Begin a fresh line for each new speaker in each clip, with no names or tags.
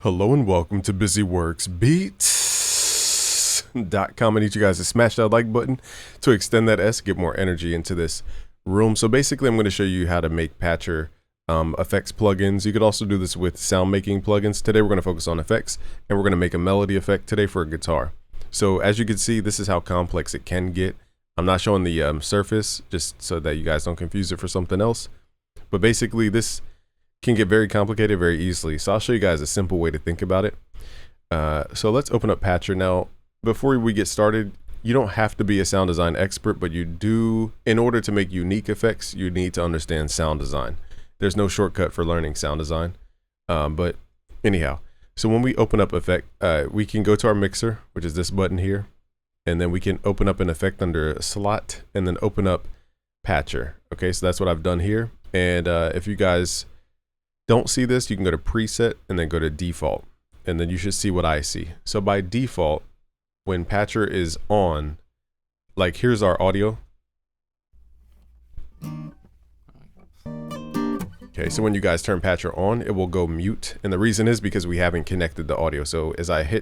Hello and welcome to BusyWorksBeats.com. I need you guys to smash that like button to extend that S, get more energy into this room. So basically I'm going to show you how to make Patcher effects plugins. You could also do this with sound making plugins. Today we're going to focus on effects and we're going to make a melody effect today for a guitar. So as you can see, this is how complex it can get. I'm not showing the surface just so that you guys don't confuse it for something else. But basically this can get very complicated very easily. So I'll show you guys a simple way to think about it. So let's open up Patcher. Now, before we get started, you don't have to be a sound design expert, but you do, in order to make unique effects, you need to understand sound design. There's no shortcut for learning sound design. But anyhow, so when we open up effect, we can go to our mixer, which is this button here, and then we can open up an effect under a slot and then open up Patcher. Okay, so that's what I've done here. And if you guys don't see this, you can go to preset and then go to default, and then you should see what I see. So by default, when Patcher is on, like here's our audio. Okay, so when you guys turn Patcher on, it will go mute, and the reason is because we haven't connected the audio. So as I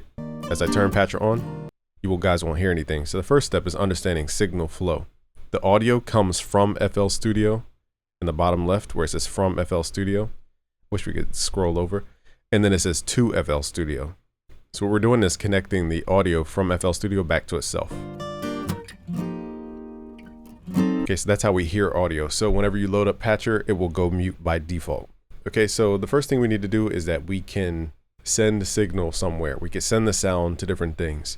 turn Patcher on, you guys won't hear anything. So the first step is understanding signal flow. The audio comes from FL Studio in the bottom left where it says from FL Studio. Wish we could scroll over, and then it says to FL Studio. So what we're doing is connecting the audio from FL Studio back to itself. Okay, so that's how we hear audio. So whenever you load up Patcher, it will go mute by default. Okay, so the first thing we need to do is that we can send signal somewhere. We can send the sound to different things.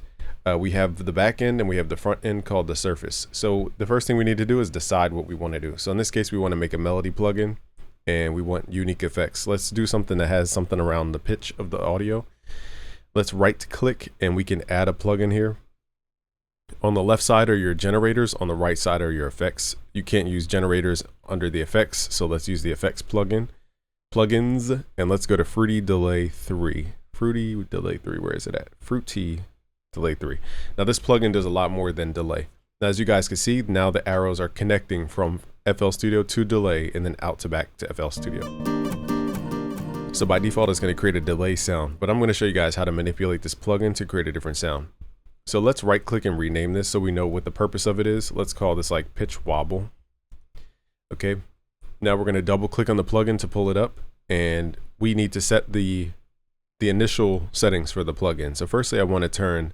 We have the back end and we have the front end called the surface. So the first thing we need to do is decide what we want to do. So in this case, we want to make a melody plugin, and we want unique effects. Let's do something that has something around the pitch of the audio. Let's right click and we can add a plugin here. On the left side are your generators, on the right side are your effects. You can't use generators under the effects, so let's use the effects plugins, and let's go to Fruity Delay 3. Fruity Delay 3, where is it at? Fruity Delay 3. Now this plugin does a lot more than delay. Now, as you guys can see, now the arrows are connecting from FL Studio to delay and then out to back to FL Studio. So by default, it's going to create a delay sound, but I'm going to show you guys how to manipulate this plugin to create a different sound. So let's right click and rename this so we know what the purpose of it is. Let's call this like pitch wobble. Okay. Now we're going to double click on the plugin to pull it up, and we need to set the initial settings for the plugin. So firstly, I want to turn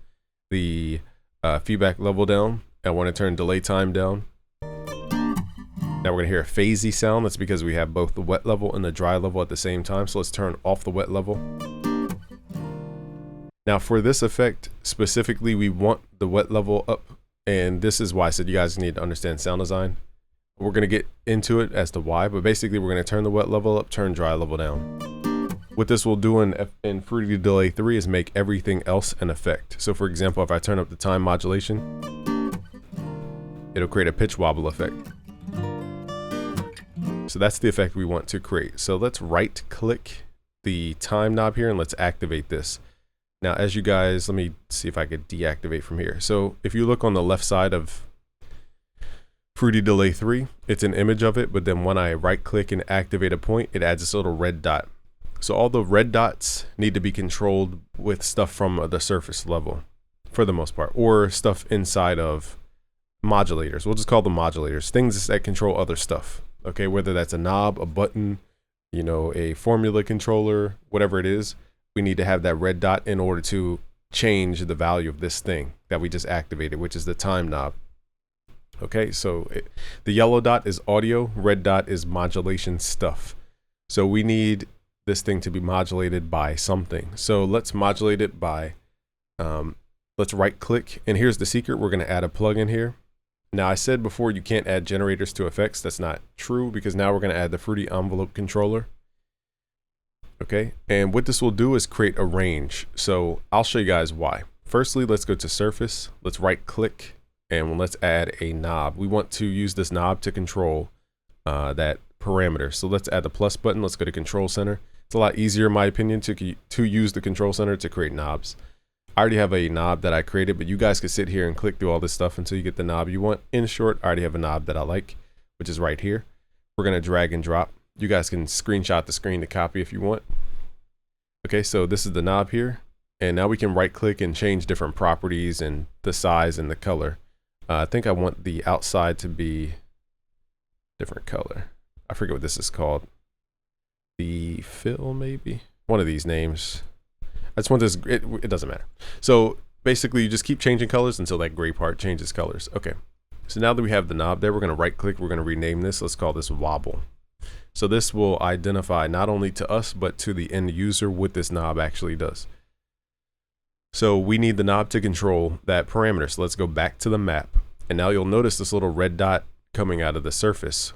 the feedback level down. I want to turn delay time down. Now we're going to hear a phasey sound. That's because we have both the wet level and the dry level at the same time. So let's turn off the wet level. Now for this effect specifically, we want the wet level up. And this is why I said you guys need to understand sound design. We're going to get into it as to why, but basically we're going to turn the wet level up, turn dry level down. What this will do in Fruity Delay 3 is make everything else an effect. So for example, if I turn up the time modulation, it'll create a pitch wobble effect. So that's the effect we want to create. So let's right click the time knob here and let's activate this. Now, as you guys, let me see if I could deactivate from here. So if you look on the left side of Fruity Delay 3, it's an image of it, but then when I right click and activate a point, it adds this little red dot. So all the red dots need to be controlled with stuff from the surface level for the most part, or stuff inside of modulators. We'll just call them modulators, things that control other stuff. Okay, whether that's a knob, a button, you know, a formula controller, whatever it is, we need to have that red dot in order to change the value of this thing that we just activated, which is the time knob. Okay, so the yellow dot is audio, red dot is modulation stuff. So we need this thing to be modulated by something. So let's modulate it by, let's right click, and here's the secret. We're going to add a plugin here. Now I said before you can't add generators to effects. That's not true, because now we're going to add the Fruity Envelope controller. Okay, and what this will do is create a range. So I'll show you guys why. Firstly, let's go to surface. Let's right click and let's add a knob. We want to use this knob to control that parameter. So let's add the plus button. Let's go to control center. It's a lot easier in my opinion to use the control center to create knobs. I already have a knob that I created, but you guys could sit here and click through all this stuff until you get the knob you want. In short, I already have a knob that I like, which is right here. We're going to drag and drop. You guys can screenshot the screen to copy if you want. Okay, so this is the knob here. And now we can right click and change different properties and the size and the color. I think I want the outside to be different color. I forget what this is called. The fill, maybe? One of these names. I just want this, it doesn't matter. So basically you just keep changing colors until that gray part changes colors. Okay, so now that we have the knob there, we're gonna right click, we're gonna rename this. Let's call this wobble. So this will identify not only to us, but to the end user what this knob actually does. So we need the knob to control that parameter. So let's go back to the map. And now you'll notice this little red dot coming out of the surface.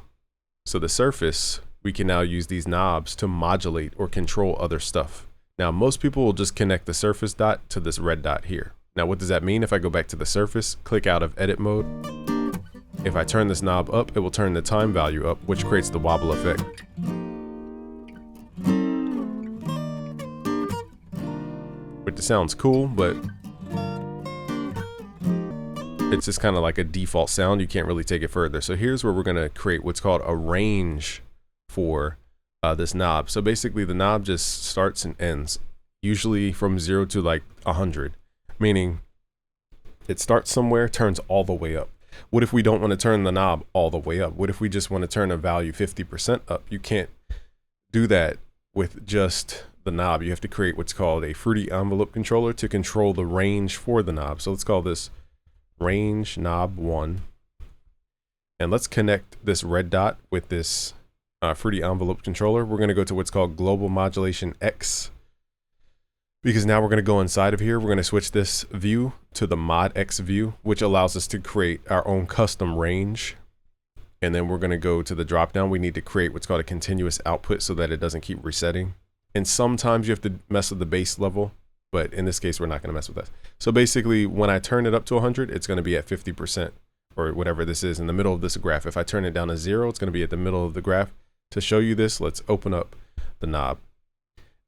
So the surface, we can now use these knobs to modulate or control other stuff. Now, most people will just connect the surface dot to this red dot here. Now, what does that mean? If I go back to the surface, click out of edit mode. If I turn this knob up, it will turn the time value up, which creates the wobble effect. Which sounds cool, but it's just kind of like a default sound. You can't really take it further. So here's where we're going to create what's called a range for this knob. So basically the knob just starts and ends, usually from 0 to like 100, meaning it starts somewhere, turns all the way up. What if we don't want to turn the knob all the way up? What if we just want to turn a value 50% up? You can't do that with just the knob. You have to create what's called a Fruity Envelope controller to control the range for the knob. So let's call this range knob 1. And let's connect this red dot with this Fruity Envelope controller. We're going to go to what's called Global Modulation X, because now we're going to go inside of here. We're going to switch this view to the Mod X view, which allows us to create our own custom range. And then we're going to go to the drop down. We need to create what's called a continuous output so that it doesn't keep resetting. And sometimes you have to mess with the base level, but in this case, we're not going to mess with that. So basically, when I turn it up to 100, it's going to be at 50% or whatever this is in the middle of this graph. If I turn it down to 0, it's going to be at the middle of the graph. To show you this, let's open up the knob.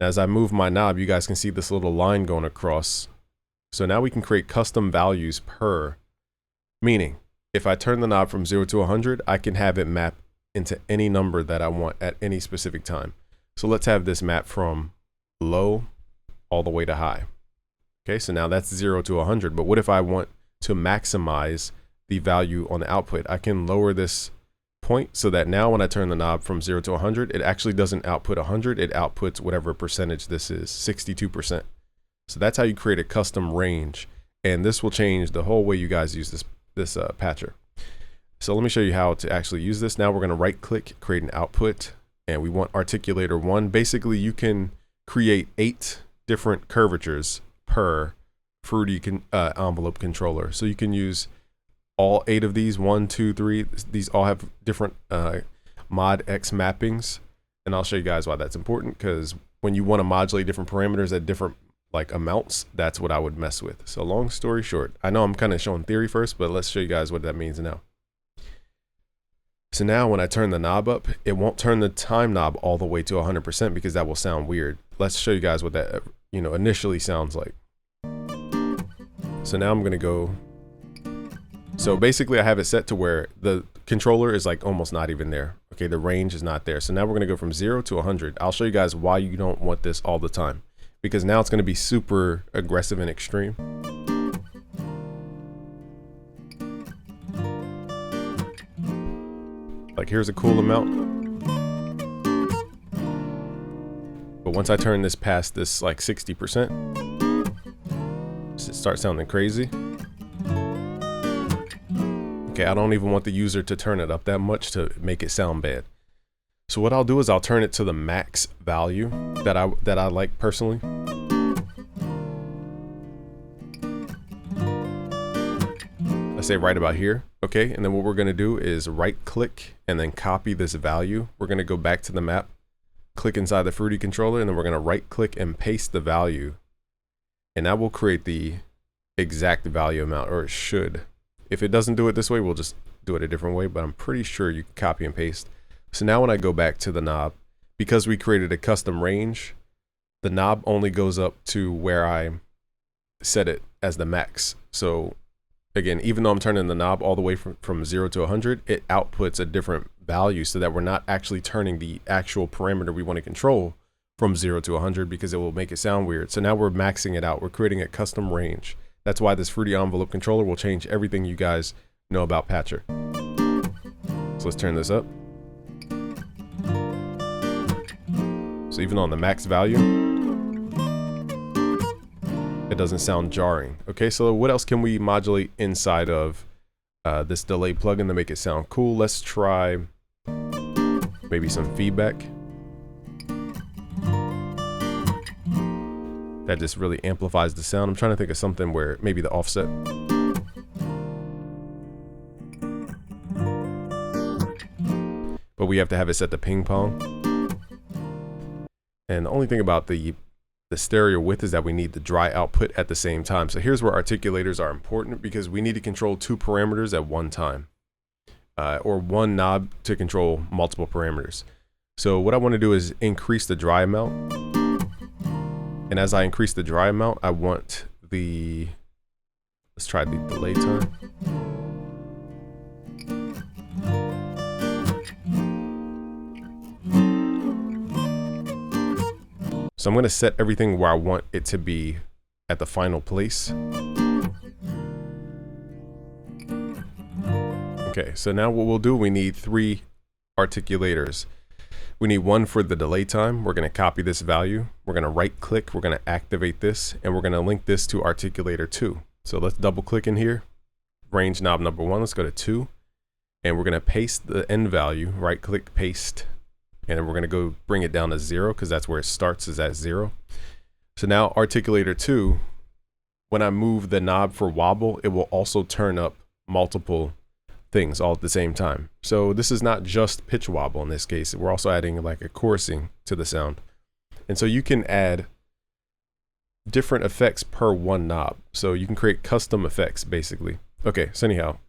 As I move my knob, you guys can see this little line going across. So now we can create custom values per, meaning if I turn the knob from 0 to 100, I can have it map into any number that I want at any specific time. So let's have this map from low all the way to high. Okay, so now that's 0 to 100. But what if I want to maximize the value on the output? I can lower this point so that now when I turn the knob from 0 to 100, it actually doesn't output 100. It outputs whatever percentage this is, 62%. So that's how you create a custom range. And this will change the whole way you guys use this patcher. So let me show you how to actually use this. Now we're going to right click, create an output, and we want articulator 1. Basically, you can create 8 different curvatures per Fruity Envelope controller. So you can use all 8 of these, 1, 2, 3. These all have different Mod X mappings. And I'll show you guys why that's important, because when you want to modulate different parameters at different like amounts, that's what I would mess with. So long story short, I know I'm kind of showing theory first, but let's show you guys what that means now. So now when I turn the knob up, it won't turn the time knob all the way to 100% because that will sound weird. Let's show you guys what that initially sounds like. So now I'm going to go. So basically I have it set to where the controller is like almost not even there. Okay, the range is not there. So now we're going to go from 0 to 100. I'll show you guys why you don't want this all the time, because now it's going to be super aggressive and extreme. Like here's a cool amount. But once I turn this past this like 60%, it starts sounding crazy. Okay, I don't even want the user to turn it up that much to make it sound bad. So what I'll do is I'll turn it to the max value that I like personally. I say right about here. Okay, and then what we're going to do is right click and then copy this value. We're going to go back to the map, click inside the Fruity controller, and then we're going to right click and paste the value. And that will create the exact value amount, or it should. If it doesn't do it this way, we'll just do it a different way, but I'm pretty sure you can copy and paste. So now when I go back to the knob, because we created a custom range, the knob only goes up to where I set it as the max. So again, even though I'm turning the knob all the way from 0 to 100, it outputs a different value so that we're not actually turning the actual parameter we want to control. from 0 to 100 because it will make it sound weird. So now we're maxing it out. We're creating a custom range. That's why this Fruity Envelope controller will change everything you guys know about Patcher. So let's turn this up. So even on the max value, it doesn't sound jarring. Okay, so what else can we modulate inside of this delay plugin to make it sound cool? Let's try maybe some feedback. That just really amplifies the sound. I'm trying to think of something where maybe the offset. But we have to have it set to ping pong. And the only thing about the stereo width is that we need the dry output at the same time. So here's where articulators are important, because we need to control 2 parameters at one time, or one knob to control multiple parameters. So what I want to do is increase the dry amount. And as I increase the dry amount, I want the, let's try the delay time. So I'm going to set everything where I want it to be at the final place. Okay, so now what we'll do, we need 3 articulators. We need one for the delay time. We're going to copy this value. We're going to right click. We're going to activate this, and we're going to link this to articulator 2. So let's double click in here. Range knob number 1. Let's go to 2, and we're going to paste the end value. Right click, paste. And then we're going to go bring it down to 0 because that's where it starts, is at 0. So now articulator 2, when I move the knob for wobble, it will also turn up multiple things all at the same time. So this is not just pitch wobble in this case. We're also adding like a chorusing to the sound. And so you can add different effects per one knob. So you can create custom effects basically. Okay, so anyhow,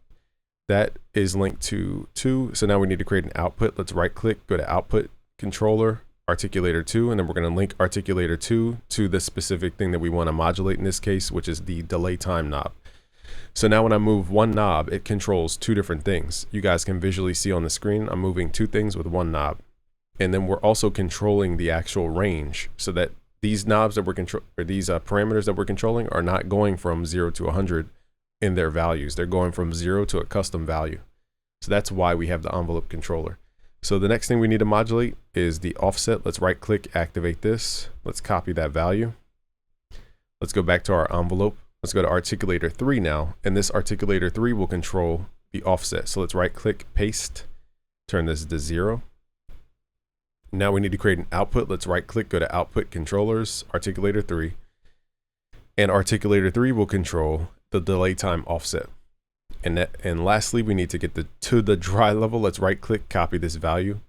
that is linked to 2. So now we need to create an output. Let's right click, go to output, controller, articulator 2, and then we're going to link articulator 2 to the specific thing that we want to modulate in this case, which is the delay time knob. So now when I move one knob, it controls 2 different things. You guys can visually see on the screen, I'm moving 2 things with one knob. And then we're also controlling the actual range so that these knobs that we're these parameters that we're controlling are not going from 0 to 100 in their values. They're going from 0 to a custom value. So that's why we have the envelope controller. So the next thing we need to modulate is the offset. Let's right click, activate this. Let's copy that value. Let's go back to our envelope. Let's go to articulator 3 now. And this articulator 3 will control the offset. So let's right click, paste, turn this to 0. Now we need to create an output. Let's right click, go to output controllers, articulator 3. And articulator 3 will control the delay time offset. And lastly, we need to get to the dry level. Let's right click, copy this value.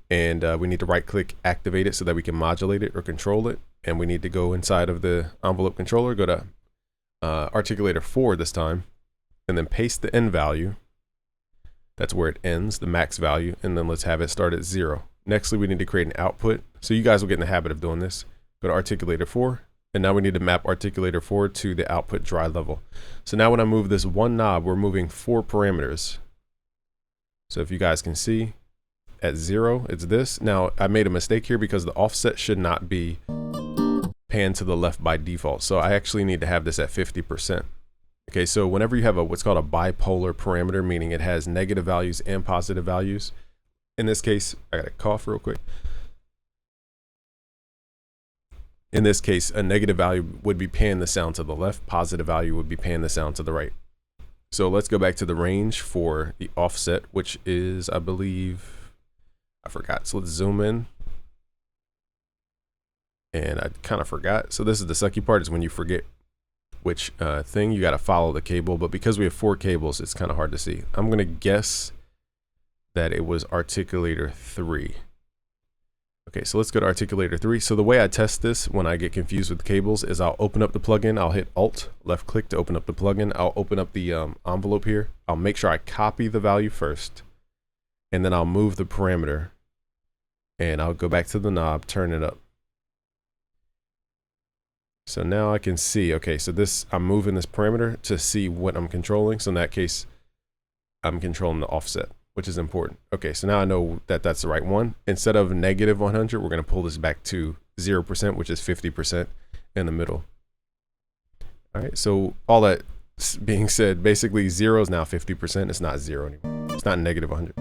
And we need to right click, activate it so that we can modulate it or control it. And we need to go inside of the envelope controller, go to articulator 4 this time, and then paste the end value. That's where it ends, the max value. And then let's have it start at 0. Nextly, we need to create an output. So you guys will get in the habit of doing this. Go to articulator 4. And now we need to map articulator 4 to the output dry level. So now when I move this one knob, we're moving 4 parameters. So if you guys can see, at 0, it's this. Now I made a mistake here because the offset should not be panned to the left by default. So I actually need to have this at 50%. Okay, so whenever you have what's called a bipolar parameter, meaning it has negative values and positive values. In this case, I gotta cough real quick. In this case, a negative value would be panning the sound to the left, positive value would be panning the sound to the right. So let's go back to the range for the offset, which is, I believe, I forgot. So let's zoom in. And I kind of forgot. So this is the sucky part, is when you forget which thing, you got to follow the cable. But because we have 4 cables, it's kind of hard to see. I'm going to guess that it was articulator 3. Okay, so let's go to articulator 3. So the way I test this when I get confused with cables is I'll open up the plugin. I'll hit Alt, left click to open up the plugin. I'll open up the envelope here. I'll make sure I copy the value first, and then I'll move the parameter, and I'll go back to the knob, turn it up. So now I can see, okay, so this, I'm moving this parameter to see what I'm controlling. So in that case, I'm controlling the offset, which is important. Okay, so now I know that that's the right one. Instead of negative 100, we're going to pull this back to 0%, which is 50% in the middle. All right, so all that being said, basically 0 is now 50%. It's not 0 anymore. It's not negative 100.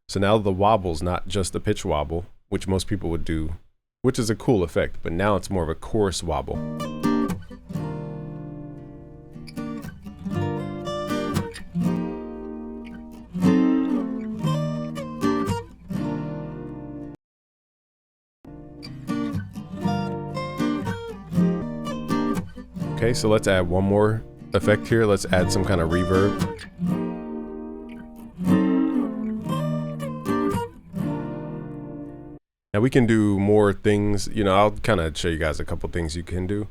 So now the wobble's not just a pitch wobble, which most people would do, which is a cool effect, but now it's more of a chorus wobble. Okay, so let's add one more effect here. Let's add some kind of reverb. Now we can do more things, you know, I'll kind of show you guys a couple things you can do.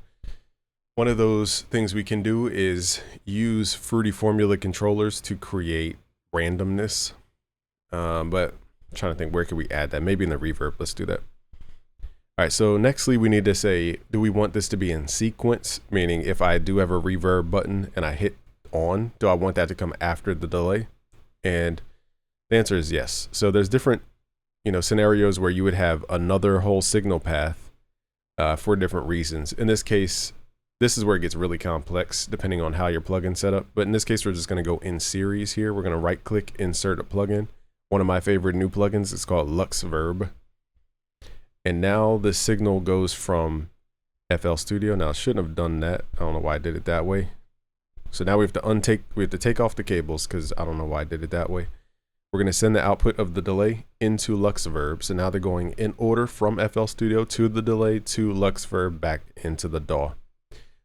One of those things we can do is use Fruity Formula controllers to create randomness. But I'm trying to think, where can we add that? Maybe in the reverb, let's do that. All right, so nextly we need to say, do we want this to be in sequence? Meaning if I do have a reverb button and I hit on, do I want that to come after the delay? And the answer is yes. So there's different, you know, scenarios where you would have another whole signal path for different reasons. In this case, this is where it gets really complex depending on how your plugin's set up. But in this case, we're just going to go in series here. We're going to right click, insert a plugin. One of my favorite new plugins is called Luxverb. And now the signal goes from FL Studio. Now I shouldn't have done that. I don't know why I did it that way. So now we have to take off the cables because I don't know why I did it that way. We're going to send the output of the delay into Luxverb. So now they're going in order from FL Studio to the delay to Luxverb back into the DAW.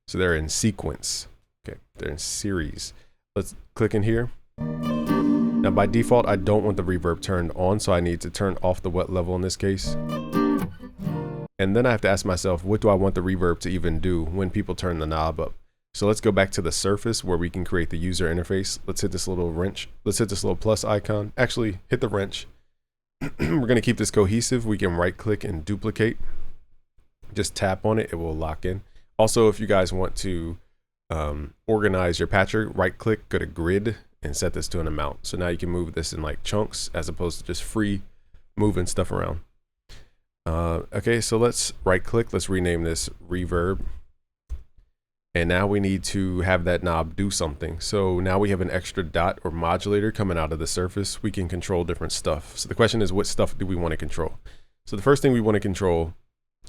So they're in sequence. Okay, they're in series. Let's click in here. Now by default, I don't want the reverb turned on, so I need to turn off the wet level in this case. And then I have to ask myself, what do I want the reverb to even do when people turn the knob up? So let's go back to the surface where we can create the user interface. Let's hit this little wrench. Let's hit this little plus icon. Actually, hit the wrench. We're going to keep this cohesive. We can right click and duplicate. Just tap on it. It will lock in. Also, if you guys want to organize your patcher, right click, go to grid and set this to an amount. So now you can move this in like chunks as opposed to just free moving stuff around. Okay, so let's right click. Let's rename this reverb. And now we need to have that knob do something. So now we have an extra dot or modulator coming out of the surface. We can control different stuff. So the question is, what stuff do we want to control? So the first thing we want to control,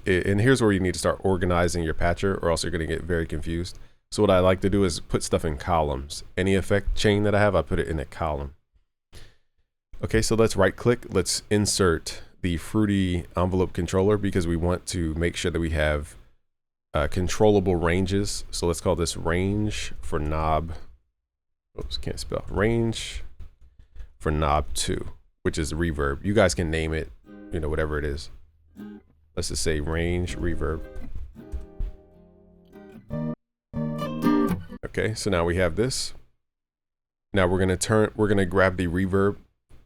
and here's where you need to start organizing your patcher or else you're going to get very confused. So what I like to do is put stuff in columns. Any effect chain that I have, I put it in a column. Okay, so let's right click. Let's insert the Fruity envelope controller because we want to make sure that we have controllable ranges. So let's call this range for knob. Oops, can't spell. Range for knob 2, which is reverb. You guys can name it, you know, whatever it is. Let's just say range reverb. Okay, so now we have this. Now we're gonna grab the reverb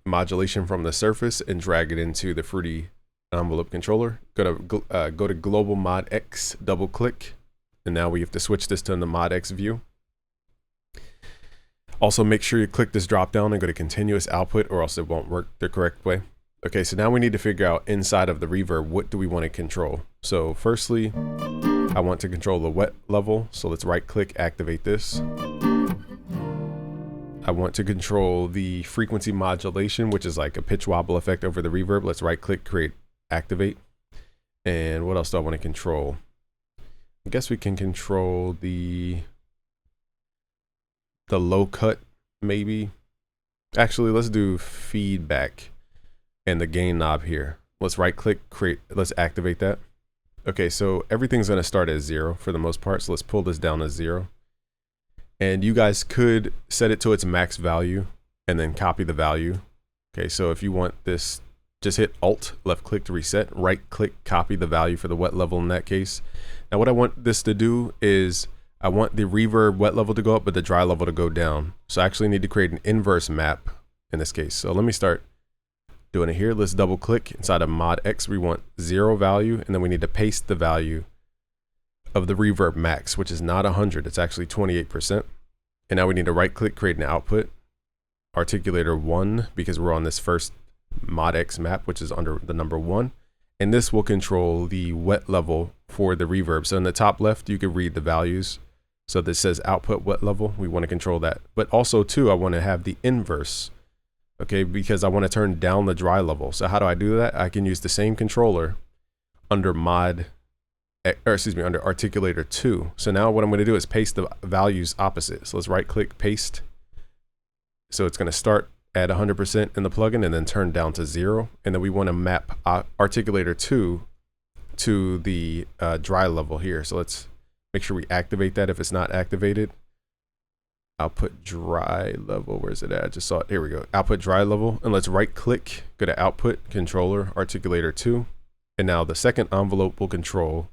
modulation from the surface and drag it into the Fruity envelope controller. Go to Global Mod X, double click, and now we have to switch this to the Mod X view. Also make sure you click this drop down and go to continuous output or else it won't work the correct way. Okay, so now we need to figure out inside of the reverb, what do we want to control? So firstly, I want to control the wet level. So let's right click, activate this. I want to control the frequency modulation, which is like a pitch wobble effect over the reverb. Let's right click, create, activate. And what else do I want to control? I guess we can control the low cut, maybe. Actually, let's do feedback and the gain knob here. Let's right click, create, let's activate that. Okay, so everything's going to start at 0 for the most part. So let's pull this down to 0. And you guys could set it to its max value and then copy the value. Okay, so if you want this, just hit Alt, left click to reset, right click, copy the value for the wet level in that case. Now what I want this to do is I want the reverb wet level to go up, but the dry level to go down. So I actually need to create an inverse map in this case. So let me start doing it here. Let's double click inside of Mod X. We want 0 value, and then we need to paste the value of the reverb max, which is not 100, it's actually 28%. And now we need to right click, create an output. articulator 1 because we're on this first ModX map, which is under the number 1. And this will control the wet level for the reverb. So in the top left, you can read the values. So this says output wet level. We want to control that. But also too, I want to have the inverse, okay, because I want to turn down the dry level. So how do I do that? I can use the same controller under under articulator 2. So now what I'm going to do is paste the values opposite. So let's right click, paste. So it's going to start at 100% in the plugin and then turn down to 0. And then we want to map articulator 2 to the dry level here. So let's make sure we activate that if it's not activated. Output dry level, where's it at? I just saw it, here we go. Output dry level, and let's right click, go to output, controller, articulator 2. And now the second envelope will control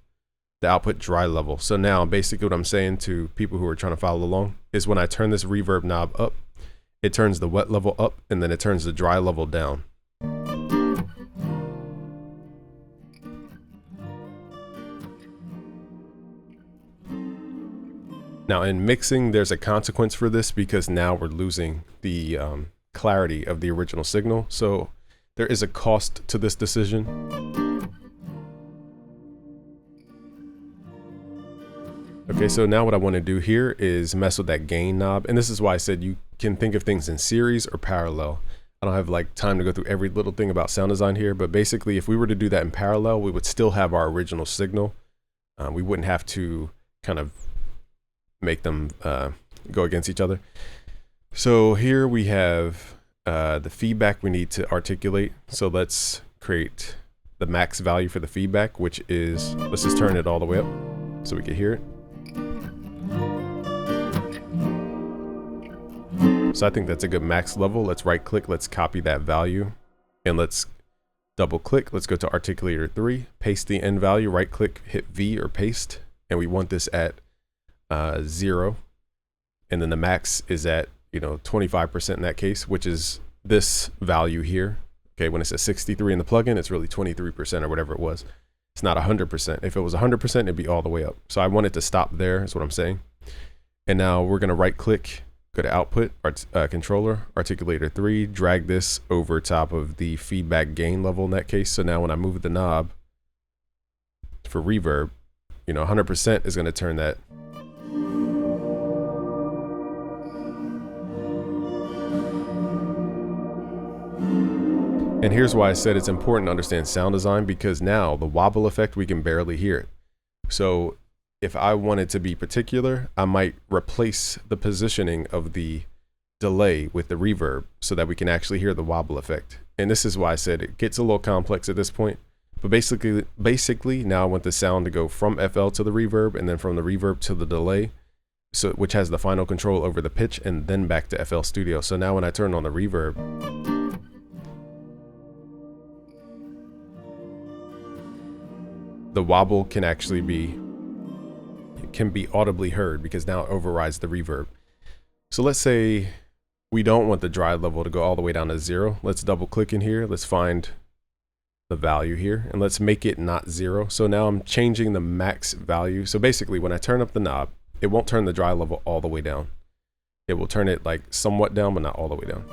the output dry level. So now basically what I'm saying to people who are trying to follow along is when I turn this reverb knob up, it turns the wet level up and then it turns the dry level down. Now in mixing, there's a consequence for this because now we're losing the clarity of the original signal. So there is a cost to this decision. Okay, so now what I want to do here is mess with that gain knob. And this is why I said you can think of things in series or parallel. I don't have like time to go through every little thing about sound design here, but basically if we were to do that in parallel, we would still have our original signal. We wouldn't have to kind of make them go against each other. So here we have the feedback we need to articulate. So let's create the max value for the feedback, which is, let's just turn it all the way up so we can hear it. So I think that's a good max level. Let's right click, let's copy that value and let's double click. Let's go to articulator 3, paste the end value, right click, hit V or paste. And we want this at 0. And then the max is at, 25% in that case, which is this value here. Okay, when it says 63 in the plugin, it's really 23% or whatever it was. It's not 100%. If it was 100%, it'd be all the way up. So I want it to stop there, is what I'm saying. And now we're gonna right click, go to output, controller, articulator 3, drag this over top of the feedback gain level in that case. So now when I move the knob for reverb, 100% is gonna turn that. And here's why I said it's important to understand sound design, because now the wobble effect, we can barely hear it. So if I wanted to be particular, I might replace the positioning of the delay with the reverb so that we can actually hear the wobble effect. And this is why I said it gets a little complex at this point. But basically now I want the sound to go from FL to the reverb and then from the reverb to the delay, so which has the final control over the pitch, and then back to FL Studio. So now when I turn on the reverb, the wobble can actually be audibly heard because now it overrides the reverb. So let's say we don't want the dry level to go all the way down to 0. Let's double click in here. Let's find the value here and let's make it not 0. So now I'm changing the max value. So basically when I turn up the knob, it won't turn the dry level all the way down. It will turn it like somewhat down, but not all the way down.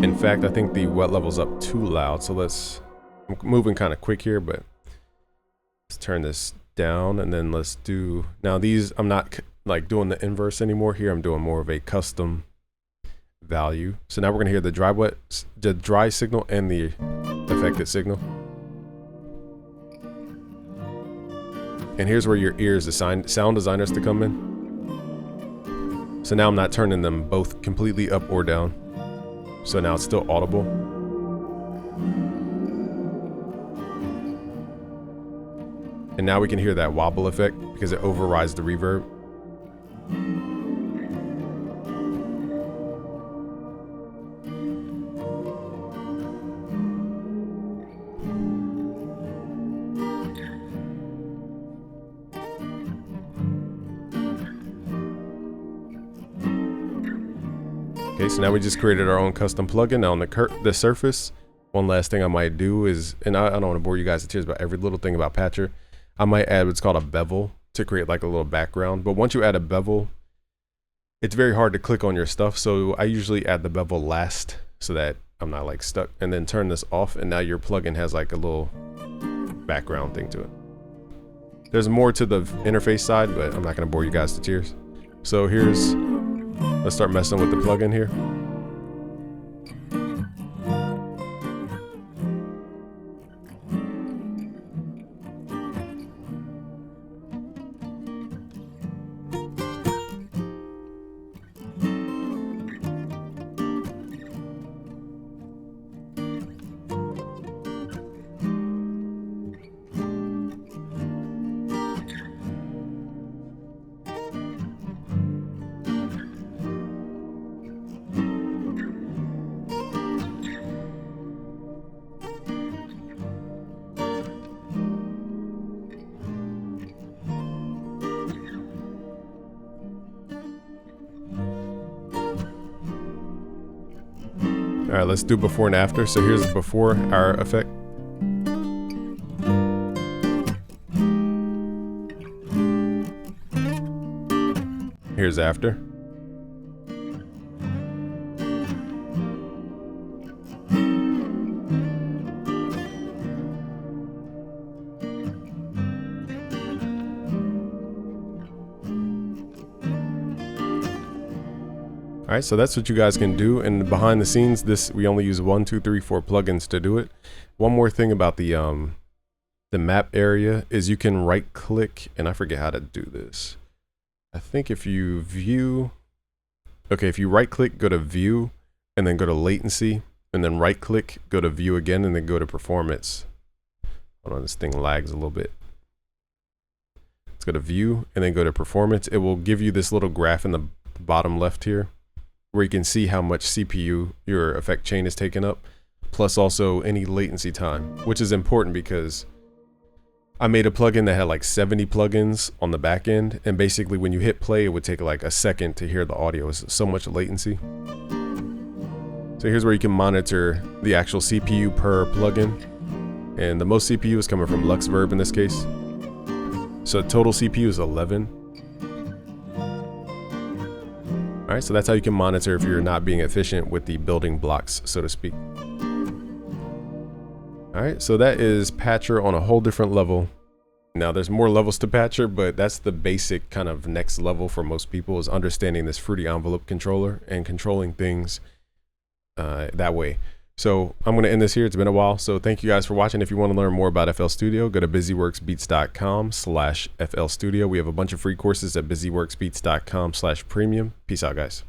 In fact, I think the wet level's up too loud. So I'm moving kind of quick here, but let's turn this down and then let's do, now these, I'm not like doing the inverse anymore here. I'm doing more of a custom value. So now we're gonna hear the dry signal and the affected signal. And here's where your ears, the sound designers, to come in. So now I'm not turning them both completely up or down. So now it's still audible. And now we can hear that wobble effect because it overrides the reverb. Okay, so now we just created our own custom plugin. Now on the surface, one last thing I might do is, and I don't want to bore you guys to tears about every little thing about Patcher, I might add what's called a bevel. to create like a little background. But once you add a bevel, it's very hard to click on your stuff. So I usually add the bevel last so that I'm not like stuck, and then turn this off. And now your plugin has like a little background thing to it. There's more to the interface side, but I'm not going to bore you guys to tears. So let's start messing with the plugin here. All right, let's do before and after. So here's before our effect. Here's after. All right, so that's what you guys can do. And behind the scenes, we only use 1, 2, 3, 4 plugins to do it. One more thing about the map area is you can right click, and I forget how to do this. I think if you right click, go to view, and then go to latency, and then right click, go to view again, and then go to performance. Hold on, this thing lags a little bit. Let's go to view and then go to performance. It will give you this little graph in the bottom left here, where you can see how much CPU your effect chain is taking up, plus also any latency time, which is important because I made a plugin that had like 70 plugins on the back end, and basically when you hit play, it would take like a second to hear the audio. It's so much latency. So here's where you can monitor the actual CPU per plugin, and the most CPU is coming from Luxverb in this case. So total CPU is 11. All right, so that's how you can monitor if you're not being efficient with the building blocks, so to speak. All right, so that is Patcher on a whole different level. Now there's more levels to Patcher, but that's the basic kind of next level for most people, is understanding this Fruity Envelope controller and controlling things that way. So I'm going to end this here. It's been a while. So thank you guys for watching. If you want to learn more about FL Studio, go to busyworksbeats.com/FL Studio. We have a bunch of free courses at busyworksbeats.com/premium. Peace out, guys.